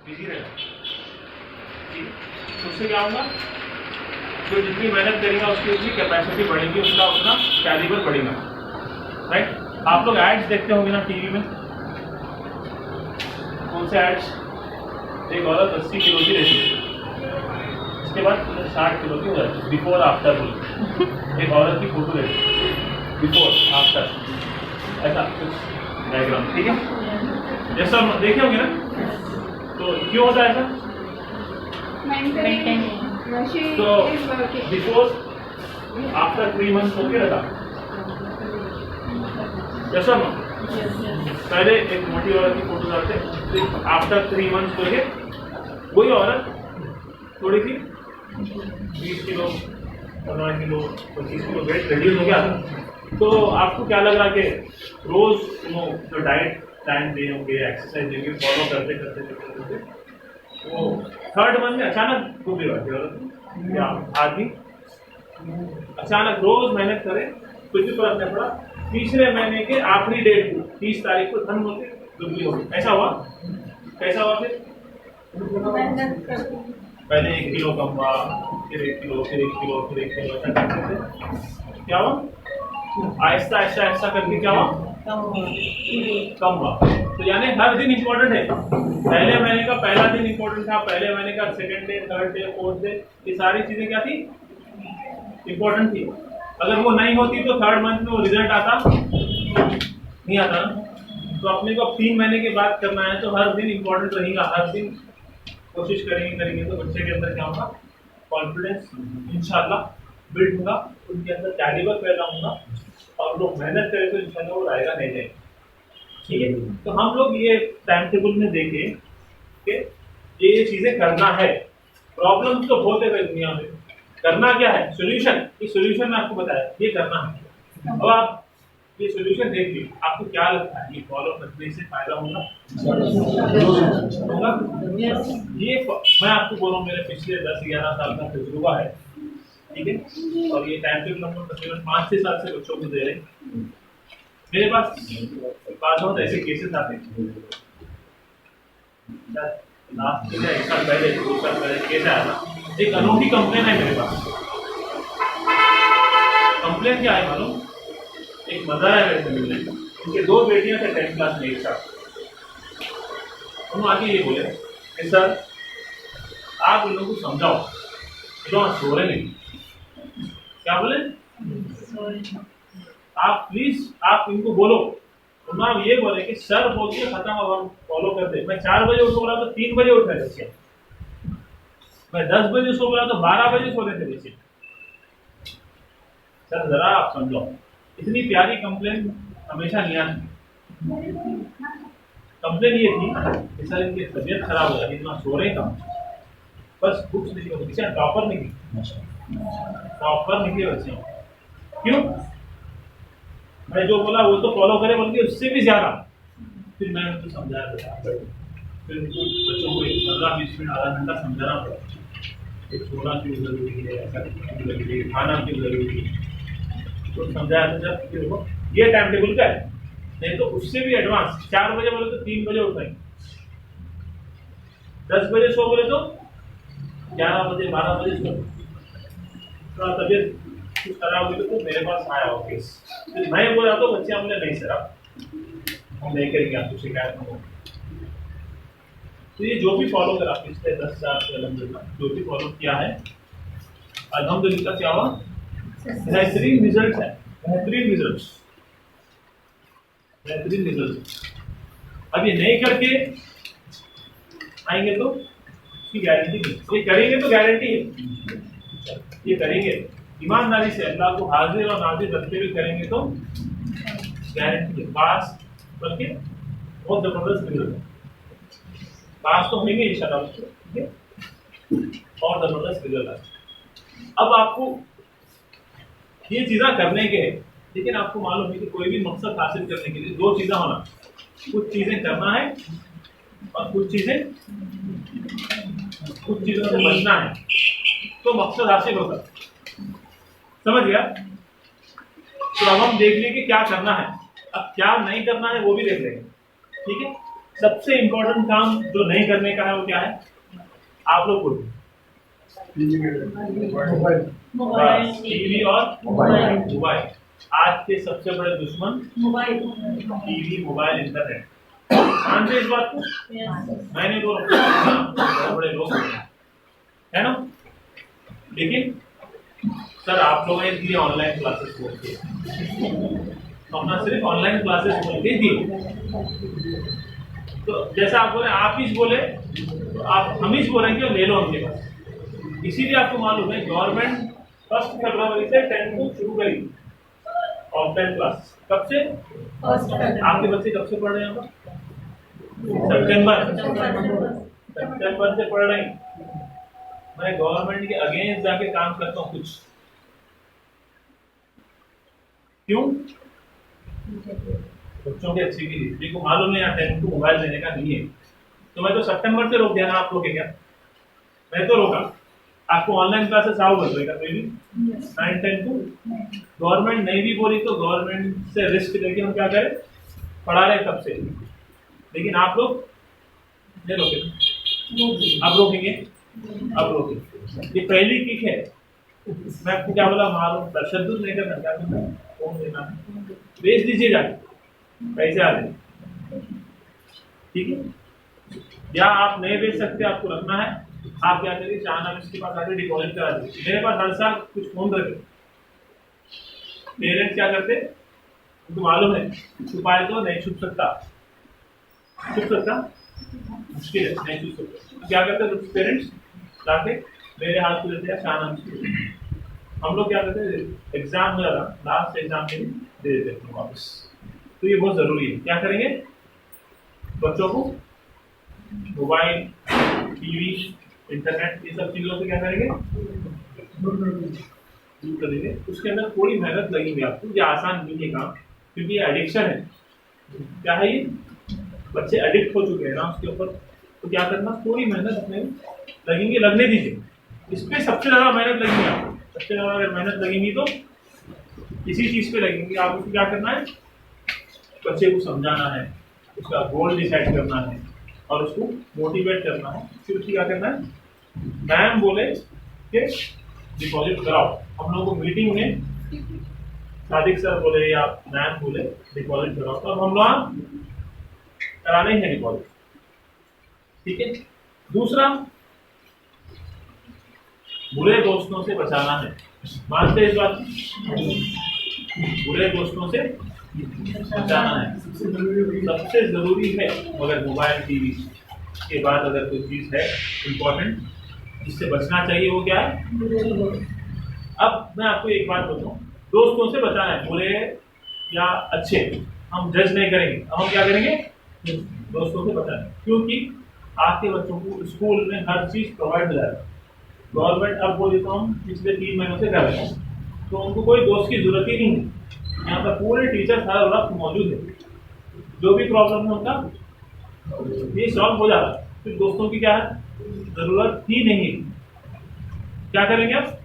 Busy रहेगा। उससे क्या होगा, जो जितनी मेहनत करेगा उसकी उतनी कैपेसिटी बढ़ेगी, उसका उतना कैलिबर बढ़ेगा। राइट? आप लोग एड्स देखते होंगे ना टीवी में, कौन से एड्स? एक औरत 80 किलो की रहती है, उसके बाद 60 किलो की हो जाती है, बिफोर आफ्टर बोल। एक औरत की फोटो रहती है, बिफोर आफ्टर, ऐसा कुछ डायग्राम, ठीक है? जैसा देखे होंगे ना, तो क्यों होता है ऐसा? तो बिफोर आफ्टर 3 मंथ्स ओके रहता, जैसा ना पहले एक मोटी औरत की फोटो डालते, आफ्टर 3 मंथ्स देखे वही औरत थोड़ी सी 20 kilo 15 kilo 25 kilo weight reduce हो गया। तो आपको क्या लग रहा कि रोज जो डाइट टाइम दे होंगे, एक्सरसाइज देंगे, फॉलो करते करते करते करते वो 3rd मंथ में अचानक डूब गई औरत या आदमी, अचानक रोज मेहनत करे कुछ भी फर्क नहीं पड़ा, तीसरे महीने के आखिरी डेट को 30 तारीख को धन होते दुबली हो गई। ऐसा हुआ? कैसा हुआ? फिर पहले 1 किलो कम हुआ, फिर 1 किलो, फिर 1 किलो, फिर 1 किलो, ऐसा करते थे। क्या हुआ? आहिस्ता आहिस्ता आहिस्ता करके क्या हुआ? कम हुआ। तो यानी हर दिन इम्पोर्टेंट है। पहले महीने का पहला दिन इम्पोर्टेंट था, पहले महीने का 2nd day, 3rd day, 4th day, ये सारी चीजें क्या थी? इम्पोर्टेंट थी। अगर वो नहीं होती तो 3rd मंथ में वो रिजल्ट आता नहीं आता ना। तो अपने को 3 महीने के बाद करना है, तो हर दिन इम्पोर्टेंट रहेगा, हर दिन कोशिश करेंगे तो बच्चे के अंदर क्या होगा? कॉन्फिडेंस इंशाल्लाह बिल्ड होगा, उनके अंदर कैलिबर पैदा होगा, और लोग मेहनत करें तो इंशाल्लाह वो आएगा नहीं जाएगा। ठीक है? तो हम लोग ये टाइम टेबल में देखें कि ये चीजें करना है। प्रॉब्लम तो बहुत है दुनिया में, करना क्या है? सोल्यूशन। ये सोल्यूशन मैं आपको बताया, ये करना है। अब आप ये सोल्यूशन देखिए, आपको क्या लगता है ये फॉलो करने से फायदा होगा? ये मैं आपको बोल रहा हूँ, मेरे पिछले 10-11 साल का तजुर्बा है, ठीक है? और ये टाइम टेबल हम तकरीबन 5-6 साल से बच्चों को दे रहे हैं। मेरे पास बहुत ऐसे केसेस आते हैं, लास्ट में 1 साल पहले 2 साल पहले केस आया था, एक अनोखी कंप्लेन है मेरे पास। कंप्लेन क्या है मालूम? एक मदर है मेरे से मिलने, उनके 2 बेटियां थे 10th क्लास में एक साथ। उन्होंने आगे ये बोले कि सर आप इन लोगों को समझाओ, लोग सो रहे नहीं। क्या बोले? आप प्लीज आप इनको बोलो। उन्होंने ये बोले कि सर बोलिए खत्म, अब हम फॉलो करते। मैं 4 बजे उठ रहा तो 3 बजे उठ रहे बच्चे, मैं 10 बजे सो रहा तो 12 बजे सो रहे थे बच्चे। सर जरा आप समझो। इतनी प्यारी कंप्लेन हमेशा नहीं आती। कंप्लेन ये थी कि सर इनकी तबीयत खराब हो जाती, इतना सो रहे कम, बस बुक्स नहीं होती। बच्चे टॉपर निकले, टॉपर निकले बच्चे। क्यों? मैं जो बोला वो तो फॉलो करे, बल्कि उससे भी ज्यादा। फिर मैं उनको समझाया, फिर उनको बच्चों को 15-20 मिनट आधा घंटा समझाना पड़ा कि सोना क्यों जरूरी है, ऐसा क्यों जरूरी है, खाना क्यों जरूरी है। तो समझाया था जब देखो ये टाइम टेबल का है, नहीं तो उससे भी एडवांस 4 बजे बोले तो 3 बजे उठाएंगे, 10 बजे सो बोले तो 11 बजे 12 बजे सो। थोड़ा तबियत कुछ खराब हुई तो मेरे पास आया ऑफिस, फिर मैं बोला तो बच्चे हमने नहीं सर हम नहीं करेंगे, आपको शिकायत नहीं होगी। तो ये जो भी फॉलो करा पिछले 10 साल से अल्हम्दुलिल्लाह जो भी फॉलो किया है, अल्हम्दुलिल्लाह क्या हुआ? बेहतरीन रिजल्ट है, बेहतरीन रिजल्ट, बेहतरीन रिजल्ट। अब ये नहीं करके आएंगे तो इसकी गारंटी नहीं, ये करेंगे तो गारंटी है। ये करेंगे ईमानदारी से, अल्लाह को हाजिर और नाजिर रखते हुए करेंगे तो गारंटी है पास, बल्कि बहुत जबरदस्त रिजल्ट है। पास तो होंगे इंशाल्लाह, ठीक है? और जबरदस्त रिजल्ट है। अब आपको ये चीज़ें करने के हैं, लेकिन आपको मालूम है कि कोई भी मकसद हासिल करने के लिए 2 चीज़ें होना, कुछ चीज़ें करना है और कुछ चीज़ों से बचना है, तो मकसद हासिल होगा। समझ गया? तो अब हम देख लेंगे क्या करना है, अब क्या नहीं करना है वो भी देख लेंगे, ठीक है? सबसे इम्पोर्टेंट काम जो नहीं करने का है वो क्या है? आप लोग बोलो। टीवी और मोबाइल। आज के सबसे बड़े दुश्मन टीवी, मोबाइल, इंटरनेट। मानते इस बात को? मैंने बोला बड़े बड़े लोग है ना, लेकिन सर आप लोगों ने दिए ऑनलाइन क्लासेस बोल के, अपना सिर्फ ऑनलाइन क्लासेस बोल के दिए। तो जैसा आप बोले, आप ही बोले तो आप हम ही बोलेंगे ले लो उनके पास। इसीलिए आपको मालूम है गवर्नमेंट 1 फरवरी से 10 को शुरू करेगी ऑफलाइन क्लास। कब से? आपके बच्चे कब से पढ़ रहे हैं? सितंबर से पढ़ रहे हैं। मैं गवर्नमेंट के अगेंस्ट जाके काम करता हूँ कुछ। क्यों? बच्चों के अच्छे के लिए। को मालूम नहीं आता है इनको मोबाइल देने का नहीं है, तो मैं तो सितंबर से रोक दिया ना। आप लोग क्या? मैं तो रोका। आपको ऑनलाइन क्लासेस आओ बोल देगा कोई भी 9-10 को। गवर्नमेंट नहीं भी बोली तो गवर्नमेंट से रिस्क लेके हम क्या करें, पढ़ा रहे तब से। लेकिन आप लोग नहीं रोके। अब रोकेंगे? अब रोकेंगे। ये पहली किक है। मैं आपको क्या बोला, मालूम तशद्दुद नहीं करना। क्या करना? फोन देना है, भेज दीजिएगा, पैसे आ जाए, ठीक है। या आप नहीं भेज सकते, आपको रखना है, आप क्या करिए, शाहनाम इसके पास आके डिपॉजिट करा दीजिए। मेरे पास हर साल कुछ फोन रखे। पेरेंट्स क्या करते, उनको मालूम है छुपाए तो नहीं छुप सकता, मुश्किल है, नहीं छुप सकता। तो क्या करते हैं पेरेंट्स, जाके मेरे हाथ को देते हैं शाहनाम। हम लोग क्या करते हैं, एग्जाम में लास्ट एग्जाम के लिए दे देते हैं वापस। तो ये बहुत जरूरी है। क्या करेंगे, बच्चों को मोबाइल, टीवी, इंटरनेट, ये सब चीजों से क्या करेंगे, दूर करेंगे। उसके अंदर थोड़ी मेहनत लगेगी आपको, ये आसान नहीं है काम, क्योंकि ये एडिक्शन है। क्या है ये, बच्चे एडिक्ट हो चुके हैं ना उसके ऊपर। तो क्या करना, थोड़ी मेहनत अपने लगेंगे, लगने दीजिए। इस पर सबसे ज्यादा मेहनत लगेगी आपको। सबसे ज्यादा अगर मेहनत लगेगी तो इसी चीज पे लगेंगे। आपको क्या करना है, बच्चे को समझाना है, उसका गोल डिसाइड करना है और उसको मोटिवेट करना है। फिर उसकी क्या करना है, मैम बोले कि डिपॉजिट कराओ। हम लोगों को मीटिंग में सादिक सर बोले या मैम बोले डिपॉजिट कराओ, तो हम लोग कराने ही है डिपॉजिट, ठीक है। दूसरा, बुरे दोस्तों से बचाना है। मानते हैं इस बात, बुरे दोस्तों से बचाना है, सबसे जरूरी है। मगर मोबाइल, टीवी के बाद अगर कोई चीज है इम्पोर्टेंट जिससे बचना चाहिए, वो क्या है। अब मैं आपको एक बात बताऊं, दोस्तों से बचाना है, बुरे या अच्छे हम जज नहीं करेंगे। अब हम क्या करेंगे, दोस्तों से बचाना है। क्योंकि आपके बच्चों को स्कूल में हर चीज प्रोवाइड हो जाएगा। गवर्नमेंट अब बोली तो हम पिछले 3 महीनों से कर रहे हैं, तो उनको कोई दोस्त की जरूरत ही नहीं है। यहाँ पर पूरे टीचर हर वक्त मौजूद है। जो भी प्रॉब्लम है उनका ये सॉल्व हो जाता है। फिर दोस्तों की क्या है, जरूरत ही नहीं है। क्या करेंगे आप,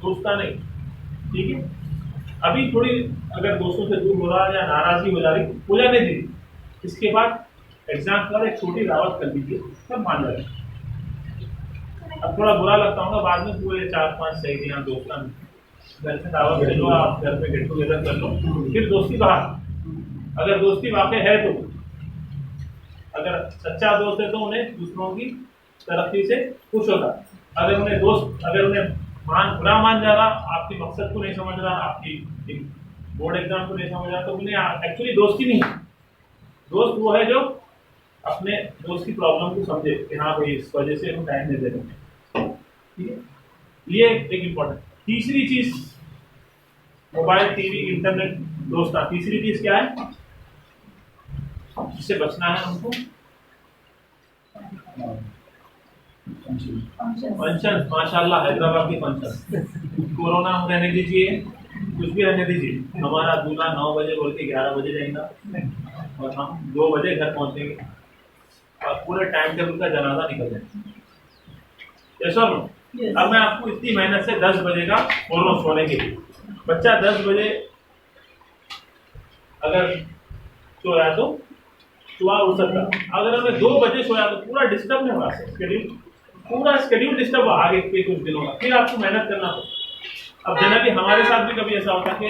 दोस्ता नहीं, ठीक है। अभी थोड़ी अगर दोस्तों से दूर हो रहा है या नाराजगी हो जा रही, हो जाने दीजिए। इसके बाद एग्जाम पर एक छोटी दावत कर दीजिए, सब मान जाए। अब थोड़ा बुरा लगता होगा बाद में, पूरे 4-5 सहेलियां दोस्तां घर से दावत ले लो, आप घर पे गेट टुगेदर कर लो, फिर दोस्ती बाहर। अगर दोस्ती वाकई है तो, अगर सच्चा दोस्त है तो उन्हें दूसरों की तरक्की से खुश होता। अगर उन्हें बुरा मान जा रहा, आपके मकसद को नहीं समझ रहा, आपकी बोर्ड एग्जाम को नहीं समझ रहा, तो उन्हें एक्चुअली दोस्ती नहीं। दोस्त वो है जो अपने दोस्त की प्रॉब्लम को समझे कि हाँ भाई इस वजह से हम टाइम नहीं दे रहे, ठीक है। ये एक इम्पोर्टेंट। तीसरी चीज, मोबाइल, टीवी, इंटरनेट, दोस्त। तीसरी चीज क्या है जिससे बचना है हमको, फंक्शन। माशाल्लाह हैदराबाद की फंक्शन, कोरोना हम रहने दीजिए, कुछ भी रहने दीजिए। हमारा दूल्हा 9 बजे बोल के 11 बजे जाएगा और हम 2 बजे घर पहुंचेंगे और पूरे टाइम टेबल का जनाजा निकल जाएगा। ऐसा नो। अब मैं आपको इतनी मेहनत से 10 बजे का बोल रहा हूँ सोने के लिए। बच्चा 10 बजे अगर सोया तो सुबह उठ सकता। अगर हमने 2 बजे सोया तो पूरा डिस्टर्ब नहीं होगा शेड्यूल, पूरा शेड्यूल डिस्टर्ब हुआ आगे के कुछ दिनों का, फिर आपको मेहनत करना होगा। अब जनरली हमारे साथ भी कभी ऐसा होता है कि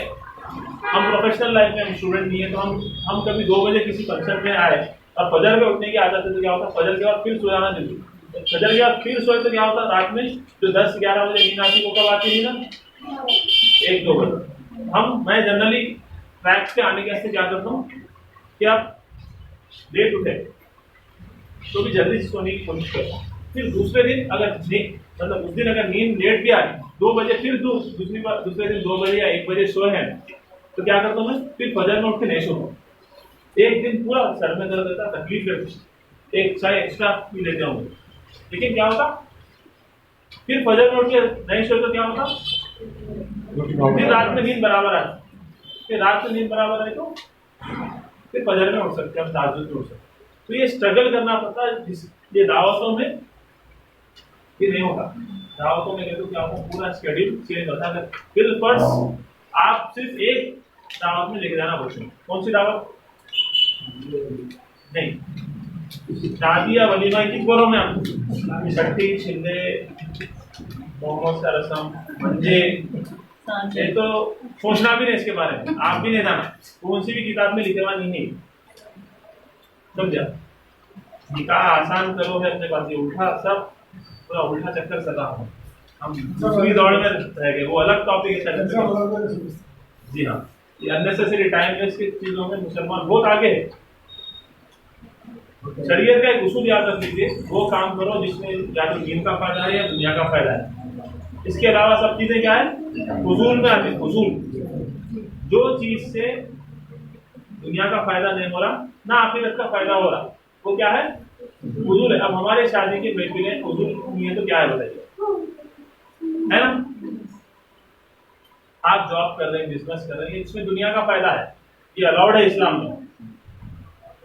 हम प्रोफेशनल लाइफ में हम स्टूडेंट नहीं है, तो हम कभी 2 बजे किसी फंक्शन में आए और फजर में उठने की आदत है, तो क्या होता है फजर के बाद फिर सो जाना जल्दी, फजर के बाद फिर सोए तो क्या होता है रात में जो 10-11 बजे नींद आती है वो कब आती है ना 1-2 बजे। मैं जनरली ट्रैक्स पे आने के वास्ते क्या करता हूँ कि आप लेट उठे तो भी जल्दी सोने की कोशिश करता हूँ। फिर दूसरे दिन अगर मतलब उस दिन अगर नींद लेट भी आई 2 बजे, फिर दूसरे दिन 2 बजे या 1 बजे सोए हैं तो क्या करता हूँ मैं फिर फजर में उठ के नहीं सोता हूँ। एक दिन पूरा सर में दर्द रहता, तकलीफ रहती, एक चाय एक्स्ट्रा पी लेता हूँ, लेकिन क्या होता फिर फजर में उठ के नहीं सोए तो क्या होता फिर रात में नींद बराबर आती, फिर रात में नींद बराबर आए तो फिर फजर में उठ सकते हैं, हम ताजुद में उठ सकते। तो ये स्ट्रगल करना पड़ता है, ये दावतों में ये नहीं होता। दावतों में तो क्या होता पूरा शेड्यूल चेंज होता है। फिर फर्स्ट आप सिर्फ एक दावत में लेके जाना बच्चों, कौन सी दावत नहीं, शादी या वलीमा की बोलो मैं आपको, छठी छिंदे मोमोज का रसम मंजे, ये तो सोचना भी नहीं इसके बारे में, आप भी नहीं जाना, कौन सी भी किताब में लिखे हुआ नहीं है, समझा। निकाह आसान करो है अपने पास, ये उल्टा सब पूरा उल्टा चक्कर सदा हो, हम दूसरी दौड़ में रह गए, वो अलग टॉपिक है। जी हाँ, ये अननेसेसरी टाइम वेस्ट की चीजों में मुसलमान बहुत आगे है। शरीयत का एक उसूल याद रख लीजिए, वो काम करो जिसमें या तो दीन का फायदा है या दुनिया का फायदा है, इसके अलावा सब चीजें क्या है फजूल में आती है। फजूल जो चीज से दुनिया का फायदा नहीं हो रहा ना आखिरत का फायदा हो रहा, वो क्या है फजूल है। अब हमारे शादी के महफिलें फजूल नहीं है तो क्या है बताइए, है ना। आप जॉब कर रहे हैं, बिजनेस कर रहे हैं, इसमें दुनिया का फायदा है, ये अलाउड है इस्लाम में।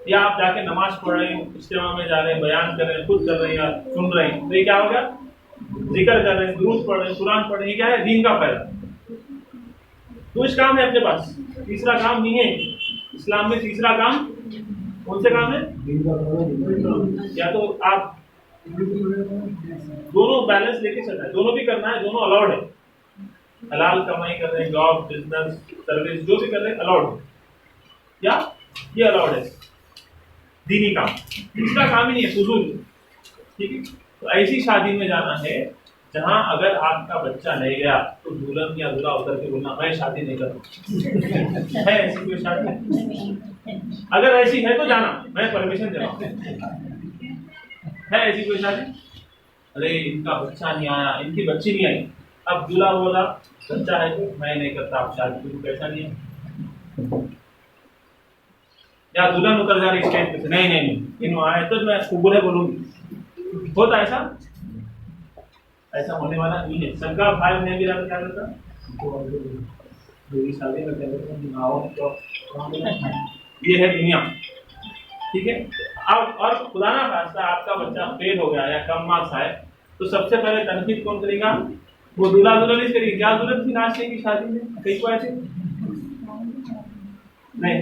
या आप जाके नमाज पढ़ रहे हैं, इज्तिमा में जा रहे हैं, बयान कर रहे हैं, खुद कर रहे हैं या सुन रहे हैं, तो ये क्या हो गया जिक्र कर रहे हैं, दुरूद पढ़ रहे हैं, कुरान पढ़ रहे हैं, क्या है दीन का फायदा। तो इस काम है अपने पास, तीसरा काम नहीं है इस्लाम में। तीसरा काम कौन से काम है, या तो आप दोनों बैलेंस लेके चलना है, दोनों भी करना है, दोनों अलाउड है। हलाल कमाई कर रहे हैं, जॉब बिजनेस सर्विस जो भी कर रहे हैं अलाउड है, या ये अलाउड है दीनी काम। इसका काम ही नहीं है फजूल, ठीक है। तो ऐसी शादी में जाना है जहां अगर आपका बच्चा नहीं गया तो दुल्हन या दूल्हा उतर के बोलना मैं शादी नहीं करूँ। है ऐसी कोई शादी? अगर ऐसी है तो जाना, मैं परमिशन दे रहा हूँ। है ऐसी कोई शादी? अरे इनका बच्चा नहीं आया, इनकी बच्ची नहीं आई, अब दूल्हा बोला बच्चा है तो मैं नहीं करता आप शादी, तो कैसा नहीं है। या दुल्हन उतर जा रही स्टेज पे, नहीं नहीं नहीं इन आए तो मैं कुबूले बोलूंगी, होता ऐसा? ऐसा होने वाला नहीं है। सबका भाई ने भी क्या करता शादी में क्या करता, ये है दुनिया, ठीक है। अब और खुदा ना खास्ता आपका बच्चा फेल हो गया या कम मार्क्स आए तो सबसे पहले तनकीद कौन करेगा, वो दूल्हा दुल्हन ही करेगी। क्या दुल्हन थी नाश्ते की शादी में कहीं को ऐसे नहीं,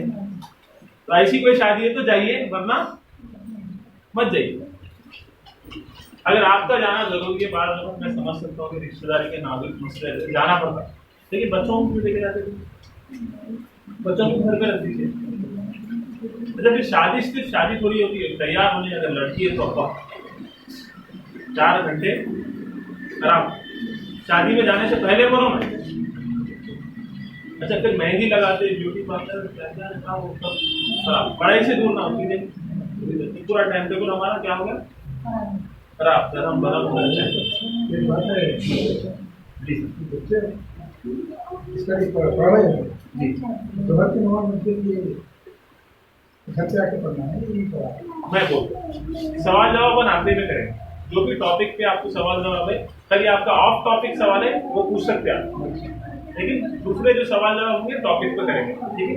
तो ऐसी कोई शादी है तो जाइए, वरना मत जाइए। अगर आपका जाना जरूरी है, बार बार मैं समझ सकता हूँ कि रिश्तेदारी के नाजुक मसले जाना पड़ता है, लेकिन बच्चों को लेके जाते बच्चों को घर पे रख दीजिए। अच्छा फिर शादी सिर्फ शादी थोड़ी होती है, तैयार होने अगर लड़की है तो 4 घंटे खराब, शादी में जाने से पहले बोलो ना। अच्छा फिर मेहंदी लगाते, ब्यूटी पार्लर खराब, पढ़ाई से दूर ना होती, पूरा टाइम टेबल हमारा क्या होगा खराब, गरम गरम होना चाहिए। मैं बोल सवाल जवाब आखिरी में करेंगे, जो भी टॉपिक पे आपको सवाल जवाब है, कभी आपका ऑफ टॉपिक सवाल है वो पूछ सकते हैं आप, लेकिन दूसरे जो सवाल जवाब होंगे टॉपिक पे करेंगे, ठीक है।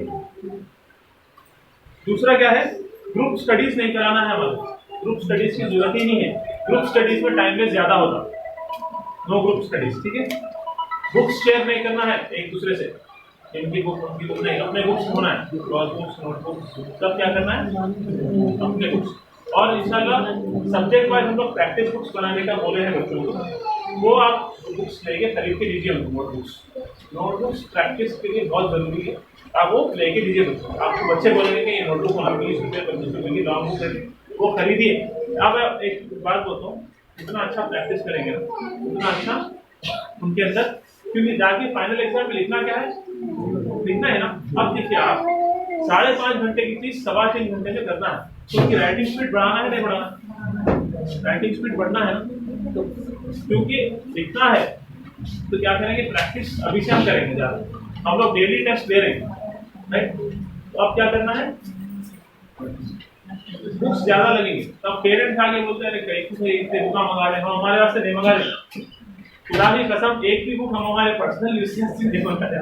दूसरा क्या है, ग्रुप स्टडीज नहीं कराना है हमें, ग्रुप स्टडीज की जरूरत ही नहीं है, ग्रुप स्टडीज में टाइम वेस्ट ज्यादा होता, नो ग्रुप स्टडीज, ठीक है। बुक्स शेयर नहीं करना है एक दूसरे से, इनकी बुक उनकी बुक नहीं, अपने बुक्स होना है, क्रॉस बुक्स नोटबुक्स सब क्या करना है अपने बुक्स। और इंशाल्लाह सब्जेक्ट वाइज हम लोग प्रैक्टिस बुक्स बनाने का बोले हैं बच्चों को, वो आप बुक्स लेके खरीद के दीजिए उनको। नोटबुक्स प्रैक्टिस के लिए बहुत जरूरी है, आप वो लेके दीजिए बच्चों को। आपको बच्चे बोलेंगे कि ये नोटबुक हमारे 20 रुपये 25 रुपये की लॉन्ग बुक है, वो खरीदिए। अब एक बात बोलता हूँ, जितना अच्छा प्रैक्टिस करेंगे ना उतना अच्छा उनके अंदर, क्योंकि जाके फाइनल एग्जाम में लिखना क्या है, लिखना है ना। अब देखिए आप 5.5 घंटे की चीज 3.25 घंटे में करना है, तो उनकी राइटिंग स्पीड बढ़ाना है नहीं बढ़ाना, राइटिंग स्पीड बढ़ना है ना। तो क्योंकि लिखना है तो क्या करेंगे, प्रैक्टिस अभी से हम करेंगे ज़्यादा। हम लोग डेली टेस्ट दे रहे हैं राइट, तो अब क्या करना है, बुक्स ज्यादा लगेंगे। तब पेरेंट्स आगे बोलते हैं अरे कहीं से एक बुक मंगा रहे, हम हमारे वास्ते नहीं मंगा रहे, खुदा की कसम एक भी बुक हम हमारे पर्सनल यूज से नहीं मंगा रहे,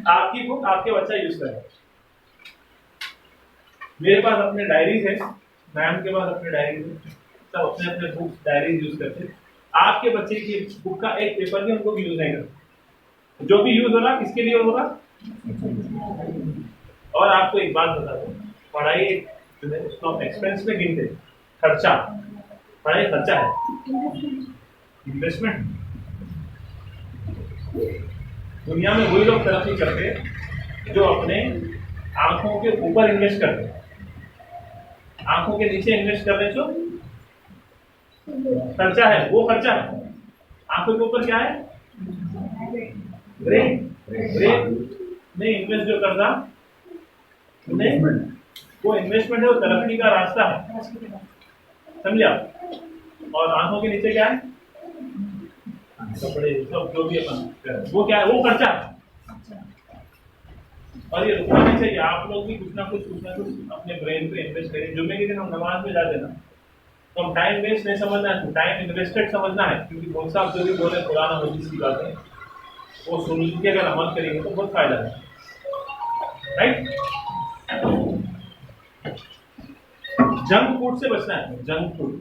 आपकी बुक आपके बच्चा यूज करे। मेरे पास अपने डायरीज है, मैम के पास अपने डायरीज है, सब अपने अपने बुक्स डायरीज यूज करते हैं। आपके बच्चे की बुक का एक पेपर भी उनको यूज नहीं करते, जो भी यूज हो रहा किसके लिए होगा। और आपको एक बात बता दूं, पढ़ाई उसको हम एक्सपेंस में गिनते, खर्चा, पढ़ाई खर्चा है, इन्वेस्टमेंट। दुनिया में वही लोग तरक्की करते हैं जो अपने आंखों के ऊपर इन्वेस्ट करते हैं, आंखों के नीचे इन्वेस्ट करने जो खर्चा है वो खर्चा है। आंखों के ऊपर क्या है, ब्रेन, ब्रेन में इन्वेस्ट जो करता नहीं, वो इन्वेस्टमेंट है, वो तरक्की का रास्ता है, समझे आप। और आंखों के नीचे क्या है, कपड़े सब जो भी अपन, वो क्या है, वो खर्चा है। और ये रुकना नहीं चाहिए, आप लोग भी कुछ ना कुछ अपने ब्रेन पे इन्वेस्ट करें। जुम्मे के दिन हम नमाज में जाते ना, तो हम टाइम वेस्ट नहीं समझना है, टाइम इन्वेस्टेड समझना है। क्योंकि बहुत साहब जो भी बोले पुराना हदीस की बातें, वो सुन के अगर अमल करेंगे तो बहुत फायदा है, राइट। जंक फूड से बचना है, जंक फूड,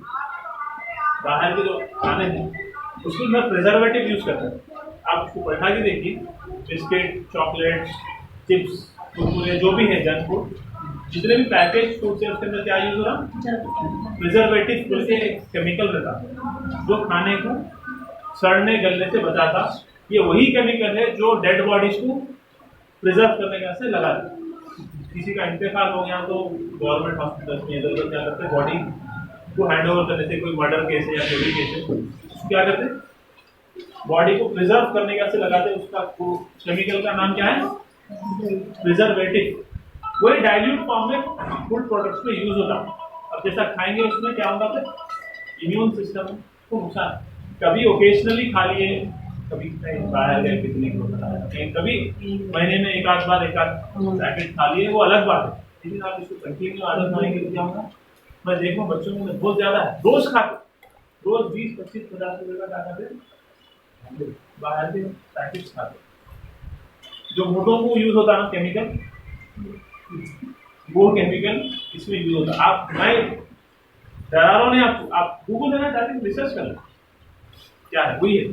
बाहर के जो खाने हैं उसमें मैं प्रिजर्वेटिव यूज करता हूँ। आप उसको बैठा के देखिए, बिस्किट, चॉकलेट्स, चिप्स, कुरकुरे, जो भी है जंक फूड, जितने भी पैकेज फूड है उसके अंदर क्या यूज हो रहा, प्रिजर्वेटिव बोल के केमिकल रहता, जो खाने को सड़ने गलने से बचाता। ये वही केमिकल है जो डेड बॉडीज को प्रिजर्व करने के से लगा देता। किसी का इंतकाल हो गया तो गवर्नमेंट हॉस्पिटल में इधर उधर क्या करते, बॉडी को हैंड ओवर करने से, कोई मर्डर केस है या कोई भी केस है, क्या करते, बॉडी को प्रिजर्व करने का से लगाते। उसका केमिकल का नाम क्या है, प्रिजर्वेटिव। वही डाइल्यूट फॉर्म में फूड प्रोडक्ट्स में यूज होता। अब जैसा खाएंगे उसमें क्या होगा, फिर इम्यून सिस्टम को नुकसान। कभी ओकेजनली खा लिए, कभी बाहर गए पिकनिक को बताया, कभी महीने में एक आध बार एक आध पैकेट खा लिए, वो अलग बात है। लेकिन आप इसको कंटिन्यू आदत बनाएंगे तो क्या होगा, मैं देखूँ बच्चों में बहुत ज्यादा है, रोज खाते, रोज 20, 25, 50 रुपये का खाते बाहर के पैकेट खाते। जो मोटों को यूज होता है ना केमिकल, वो केमिकल इसमें यूज होता है। आप मैं डरा रहा हूँ नहीं आपको, आप गूगल देना चाहते हैं, रिसर्च कर लो क्या है, वही है।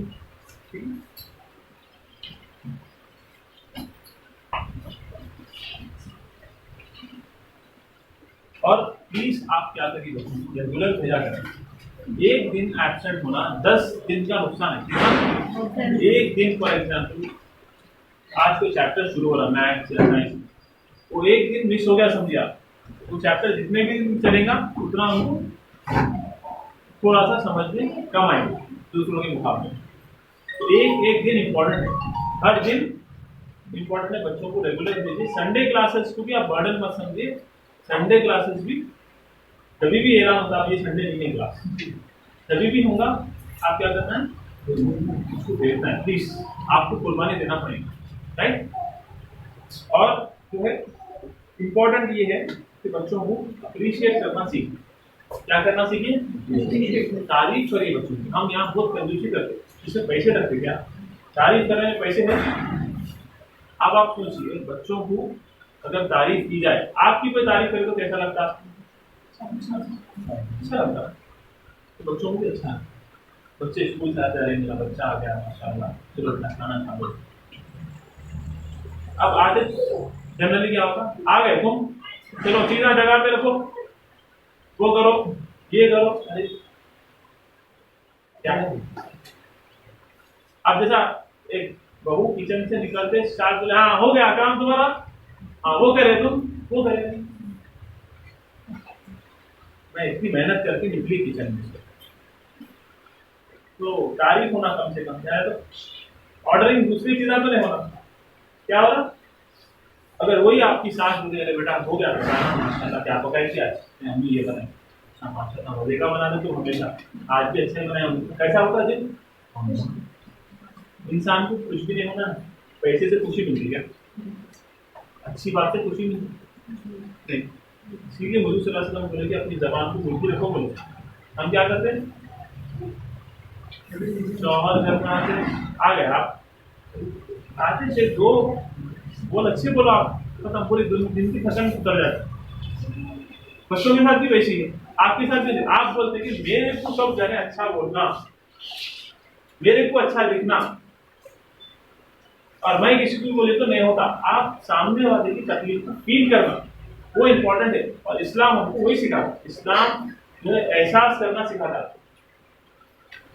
और प्लीज आप क्या करिए, रेगुलर भेजा करें। एक दिन एब्सेंट होना 10 दिन का नुकसान है। एक दिन फॉर एग्जाम्पल आज कोई चैप्टर शुरू हो रहा मैथ्स या साइंस, वो एक दिन मिस हो गया समझिए आप, वो चैप्टर जितने भी दिन चलेगा उतना हमको थोड़ा सा समझ में कम आएगा दूसरों के मुकाबले। तो एक दिन इम्पोर्टेंट है, हर दिन इम्पोर्टेंट है। बच्चों को रेगुलर दीजिए। संडे क्लासेस को भी आप बर्डन मत समझिए, संडे क्लासेस भी कभी भी एरा होता है, ये संडे नहीं है क्लास, कभी भी होगा, आप क्या करना है, उसको देखना है। प्लीज आपको कुर्बानी देना पड़ेगा, राइट। और जो है इम्पोर्टेंट ये है कि बच्चों को अप्रिशिएट करना सीखें। क्या करना सीखें, तारीफ करिए बच्चों की। हम यहाँ बहुत कंजूसी करते, जिससे पैसे रखते, क्या तारीफ करने में पैसे हैं। अब आप सोचिए, बच्चों को अगर तारीफ की जाए, आपकी कोई तारीफ करे तो कैसा लगता है, अच्छा लगता है। तो बच्चों को भी अच्छा है, बच्चे स्कूल से आते हैं, मेरा बच्चा आ गया माशाल्लाह, चलो खाना खा लो। अब आते जनरली क्या होता, आ गए तुम, चलो सीधा जगह पे रखो, वो करो, ये करो, अरे क्या है। अब जैसा एक बहू किचन से निकलते स्टार्ट बोले हाँ हो गया काम तुम्हारा, हाँ वो करे तुम, वो करे नहीं। मैं इतनी मेहनत करके निकली किचन में से, तो तारीफ होना कम से कम, क्या है तो ऑर्डरिंग दूसरी चीजें तो नहीं होना। क्या हो रहा, अगर वही आपकी सास बोले अरे बेटा हो गया माशाल्लाह क्या पकाई थी आज, हम ये बनाए, हाँ माशाल्लाह मजेगा बना दे तो हमेशा, आज भी अच्छे बनाए, कैसा होता है दिन। इंसान को कुछ भी नहीं होना, पैसे से खुशी मिलती है, अच्छी बात से खुशी मिलती नहीं। इसीलिए हुजूर सल्लल्लाहु अलैहि वसल्लम बोले कि अपनी जबान को मुल्की रखो। बोले हम क्या करते हैं, शौहर घर में आते आ गए आप, आते से दो बोल अच्छे बोलो आप, मतलब पूरी दिन की थकन उतर जाती। बच्चों के साथ भी वैसी है, आपके साथ भी आप बोलते कि मेरे को सब जाने अच्छा बोलना, मेरे को अच्छा लिखना, और मैं किसी को बोले तो नहीं होता। आप सामने वाले की तकलीफ को फील करना वो इम्पोर्टेंट है, और इस्लाम हमको वही सिखाता। इस्लाम जो है एहसास करना सिखाता है।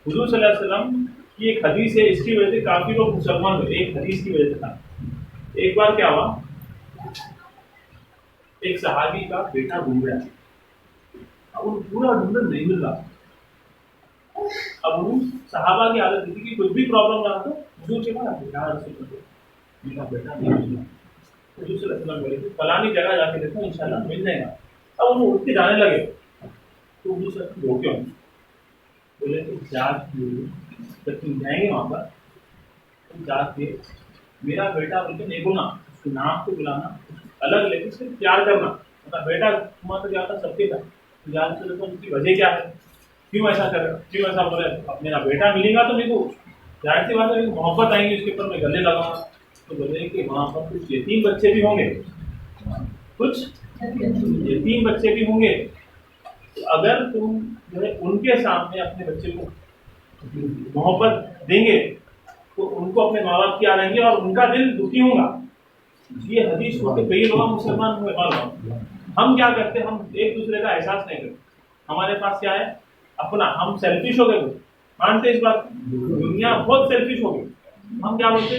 हुजूर सल्लल्लाहु अलैहि वसल्लम की एक हदीस है, इसकी वजह से काफी लोग मुसलमान हुए, एक हदीस की वजह से था। एक बार क्या हुआ, एक सहाबी का बेटा घूम गया, अब उनको पूरा ढूंढन नहीं मिल रहा। अब वो सहाबा की आदत थी कि कुछ भी प्रॉब्लम रहा तो हुजूर के पास आते, क्या रसूल मेरा बेटा नहीं मिला। हुजूर सल्लल्लाहु अलैहि वसल्लम बोले कि फलानी जगह जाके देखो इंशाल्लाह मिल जाएगा। अब वो उठ के जाने लगे, तो हुजूर सल्लल्लाहु अलैहि वसल्लम रोके उनको, बोले कि जब तुम जाएंगे वहां पर, तुम जाके मेरा बेटा बोलते नहीं बोलना, उसके नाम को बुलाना, अलग लेके उससे प्यार करना, मतलब बेटा तुम्हारा तो क्या था सबके था, तो जान से देखो उसकी वजह क्या है, क्यों ऐसा करे, क्यों ऐसा बोले। अब मेरा बेटा मिलेगा तो मेरे को जाहिर सी बात है मोहब्बत आएंगी उसके ऊपर, मैं गले लगाऊंगा। तो बोले कि वहाँ पर कुछ यतीम बच्चे भी होंगे, कुछ यतीम बच्चे भी होंगे, तो अगर तुम जो है उनके सामने अपने बच्चे को मोहब्बत देंगे तो उनको अपने माँ बाप की याद आएंगे और उनका दिल दुखी होगा। ये हदीस होते कई लोग मुसलमान हुए, और हम क्या करते हैं, हम एक दूसरे का एहसास नहीं करते। हमारे पास क्या है अपना, हम सेल्फिश हो गए, मानते इस बात, दुनिया बहुत सेल्फिश हो गई। हम क्या बोलते,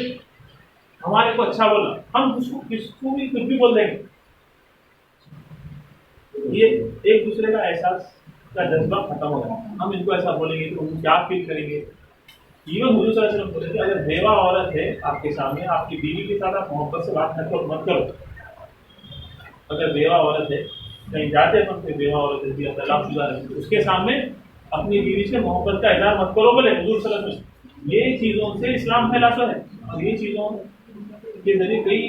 हमारे को अच्छा बोलना, हम उसको किसको भी कुछ भी बोल देंगे। ये एक दूसरे का एहसास का जज्बा खत्म हो गया। हम इनको ऐसा बोलेंगे तो उनको क्या फील करेंगे। इवन हुजूर सल्लल्लाहु अलैहि वसल्लम बोले थे अगर बेवा औरत है आपके सामने, आपकी बीवी के साथ आप मोहब्बत से बात मत करो। अगर बेवा औरत है, कहीं जाते हैं कोई बेवा औरत है, तलाकशुदा है, उसके सामने अपनी बीवी से मोहब्बत का इजहार मत करो बोले हुजूर सल्लल्लाहु अलैहि वसल्लम। ये चीज़ों से इस्लाम फैलाता है, और ये चीज़ों के जरिए कई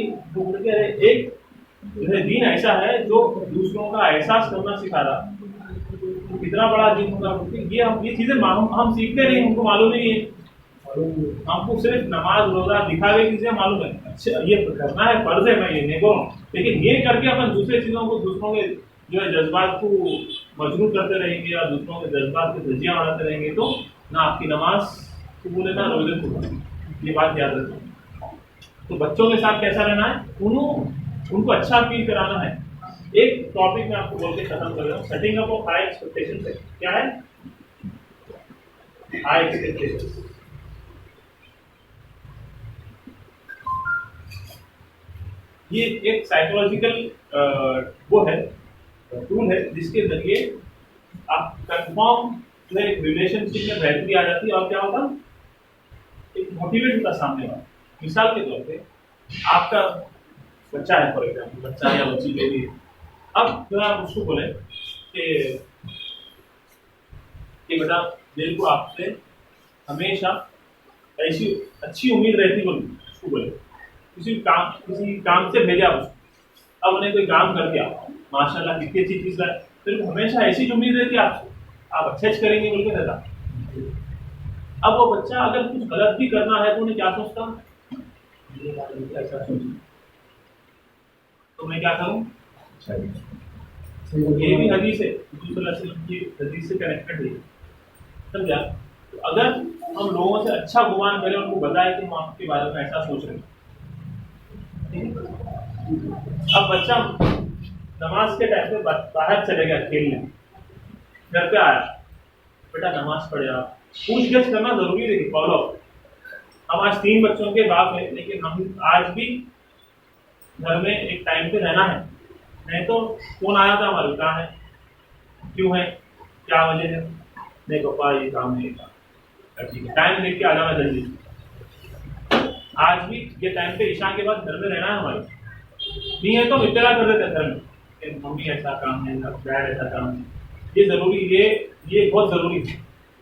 एक जो है दीन ऐसा है जो दूसरों का एहसास करना सिखा रहा। कितना बड़ा दीन होगा, ये चीज़ें हम सीखते नहीं, हमको मालूम नहीं है। हमको सिर्फ नमाज रोजा दिखावे की चीजें मालूम है, अच्छा ये करना है फर्ज है, मैं ये नहीं बोलूँ, लेकिन ये करके अपन दूसरे चीजों को, दूसरों के जो है जज्बात को मजबूर करते रहेंगे या दूसरों के जज्बात की धज्जियां उड़ाते रहेंगे तो ना आपकी नमाज कबूल है ना रोजे कबूल, ये बात याद रखना। तो बच्चों के साथ कैसा रहना है, उनको अच्छा फील कराना है। एक टॉपिक में आपको बोल के खत्म कर रहा हूँ, setting up of high expectation. क्या है हाई एक्सपेक्टेशन? ये एक साइकोलॉजिकल वो है, टूल है, जिसके जरिए आप कंफर्म जो है एक रिलेशनशिप में बेहतरी आ जाती है। और क्या होता, एक मोटिवेट होता सामने वाला। मिसाल के तौर पे आपका बच्चा है, फॉर एग्जाम्पल बच्चा या बच्ची जो भी, अब जो आप उसको बोले कि बेटा मेरे को आपसे हमेशा ऐसी अच्छी उम्मीद रहती, बोले उसको बोले किसी काम से भेजा उसको, अब उन्हें कोई काम कर दिया, माशाल्लाह कितनी अच्छी चीज है, फिर हमेशा ऐसी उम्मीद रहती है आपसे, आप अच्छे करेंगे बोल के रहता। अब वो बच्चा अगर कुछ गलत भी करना है तो उन्हें क्या सोचता, ऐसा सोचता तो मैं क्या करूं। ये भी हदीस है, दूसरा की हदीस से कनेक्टेड है, समझा। तो अगर हम लोगों से अच्छा गुमान करें, उनको बताएं कि हम आपके बारे में ऐसा सोच रहे हैं, अब बच्चा नमाज के टाइम पे बाहर चले गया खेलने, घर पे आया, बेटा नमाज पढ़े आप, पूछ-गछ करना जरूरी है, फॉलो। हम आज 3 बच्चों के बाप हैं, लेकिन हम आज भी घर में एक टाइम पे रहना है, नहीं तो फोन आया था हमारे, कहाँ है, क्यों है, क्या वजह है, नहीं पापा ये काम है, ठीक है टाइम देख के आ जाना जल्दी। आज भी ये टाइम पे ईशा के बाद घर में रहना है हमारे, नहीं है तो इत्तला कर देते घर में, मम्मी ऐसा काम है, डैड ऐसा काम है, ये जरूरी, ये बहुत जरूरी है।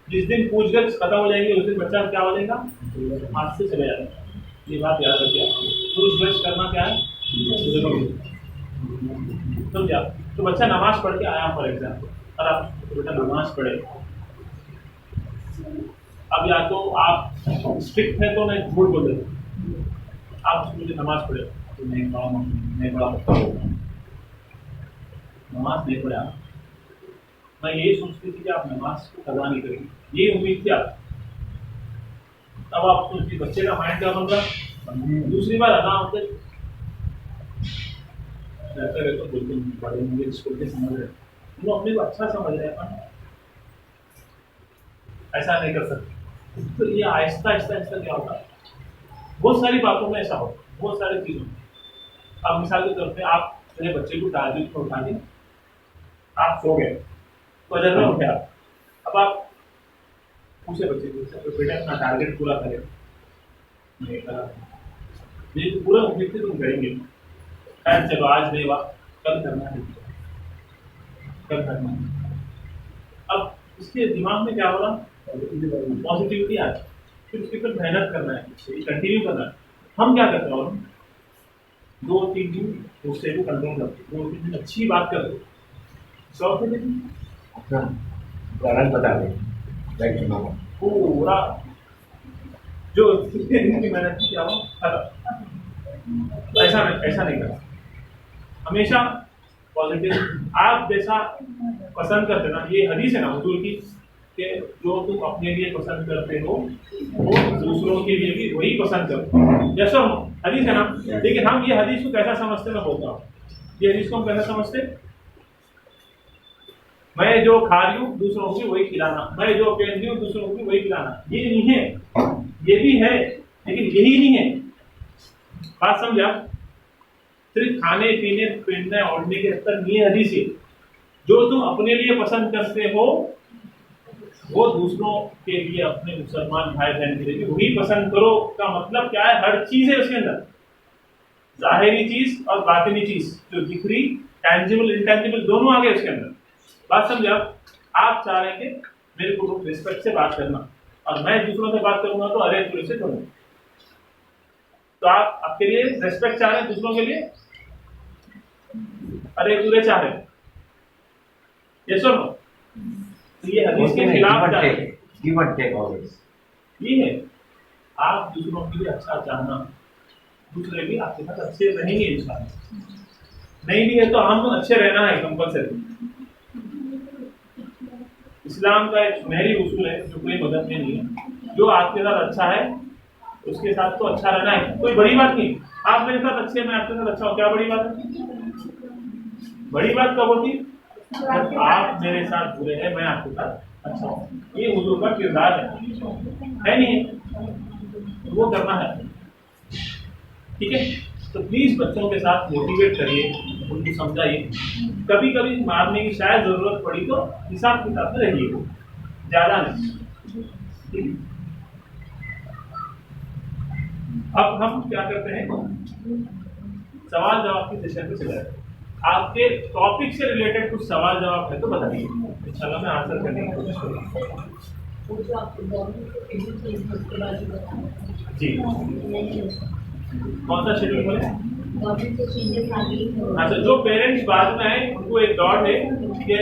जिस दिन पूछ-गछ खत्म हो जाएगी उस दिन बच्चा क्या हो जाएगा, हाथ से चले जाएगा। ये बात याद रखिए, पूछ-गछ करना क्या है जरूरी, समझा। तो बच्चा नमाज पढ़ के आया फॉर एग्जाम्पल, और आप बेटा नमाज पढ़े, अब या तो आप स्ट्रिक्ट है तो मैं झूठ बोल देता, आप मुझे नमाज पढ़े तो नहीं पढ़ा, नहीं पढ़ा, नमाज नहीं पढ़ा, मैं यही सोचती थी कि आप नमाज को कदा नहीं करेंगे, ये उम्मीद थी आप। तब आप सोचती बच्चे का माइंड क्या बन रहा, दूसरी बार अदा होते रहते तो बिल्कुल बड़े मुझे स्कूल के समझ रहे, वो अपने को अच्छा समझ रहे हैं, ऐसा नहीं कर सकते। तो ये आहिस्ता आहिस्ता आहिस्ता क्या होता है, बहुत सारी बातों में ऐसा होता, बहुत सारी चीजों में। अब मिसाल के तौर पे आप अपने बच्चे को टारगेट पर उठा दें, आप सो गए, फजर में उठे आप, अब आप पूछे बच्चे को बेटा अपना टारगेट पूरा करें, नहीं करा, ये तो पूरा उम्मीद से तुम करेंगे, शायद चलो आज नहीं हुआ, कल करना है, कल करना है। अब इसके दिमाग में क्या हो रहा, पॉजिटिविटी आ, फिर उसके ऊपर मेहनत करना है, कंटिन्यू करना है। हम क्या करते हैं, 2-3 दिन गुस्से को कंट्रोल करते, 2-3 दिन अच्छी बात कर दो, 100 दिन बता दें पूरा जो मेहनत की, क्या हो ऐसा नहीं करना, हमेशा पॉजिटिव। आप जैसा पसंद करते ना, ये हदीस है ना हुजूर की, कि जो तुम अपने लिए पसंद करते हो वो दूसरों के लिए भी वही पसंद करो, जैसा हदीस है ना। लेकिन हम ये हदीस को कैसा समझते, मैं बोलता हूँ, ये हदीस को हम कैसा समझते, मैं जो खा रही हूँ दूसरों को भी वही खिलाना, मैं जो पहन रही हूँ दूसरों को भी वही खिलाना, ये नहीं है, ये भी है लेकिन यही नहीं है। बात समझा, सिर्फ खाने पीने पहनने ओढ़ने के अंतर नहीं है हदीस है। जो तुम अपने लिए पसंद करते हो वो दूसरों के लिए, अपने मुसलमान भाई बहन के लिए वही पसंद करो का मतलब क्या है, हर चीज है उसके अंदर, जाहिरी चीज और बातिनी चीज, जो दिख रही, टैंजिबल इंटैंजिबल दोनों आ गए उसके अंदर। बात समझा, आप चाह रहे हैं मेरे को रिस्पेक्ट से बात करना, और मैं दूसरों से बात करूंगा तो अरे तुझे से करूंगा, तो आप आपके लिए रेस्पेक्ट चाह रहे हैं, दूसरों के लिए अरे तुझे चाह रहे, ये सुनो, तो ये हदीस के खिलाफ ये है। आप दूसरों के लिए अच्छा चाहना, दूसरे भी आपके साथ अच्छे रहेंगे इंशाल्लाह, नहीं भी है तो हम अच्छे रहना है कंपल्सरी। इस्लाम का एक सुनहरी उसूल है जो कोई मदद में नहीं है, जो आपके साथ अच्छा है उसके साथ तो अच्छा रहना है, कोई बड़ी बात नहीं। आप मेरे साथ अच्छे, मैं आपके साथ अच्छा हूँ, क्या बड़ी बात है, बड़ी बात कब होती, आप मेरे साथ बुरे हैं मैं आपके साथ अच्छा हूँ, ये हुजूर का किरदार है नहीं, वो करना है, ठीक है। तो प्लीज बच्चों के साथ मोटिवेट करिए, उनको समझाइए, कभी कभी मारने की शायद जरूरत पड़ी तो हिसाब किताब से रहिए, ज्यादा नहीं। अब हम क्या करते हैं, सवाल जवाब की सेशन पे चले जाते हैं। आपके टॉपिक से रिलेटेड कुछ सवाल जवाब है तो बताइए, इंशाल्लाह मैं आंसर करने की कोशिश करूँगा। जी, कौन सा शेड्यूल बोले, अच्छा जो पेरेंट्स बाद में आए उनको एक डॉट है कि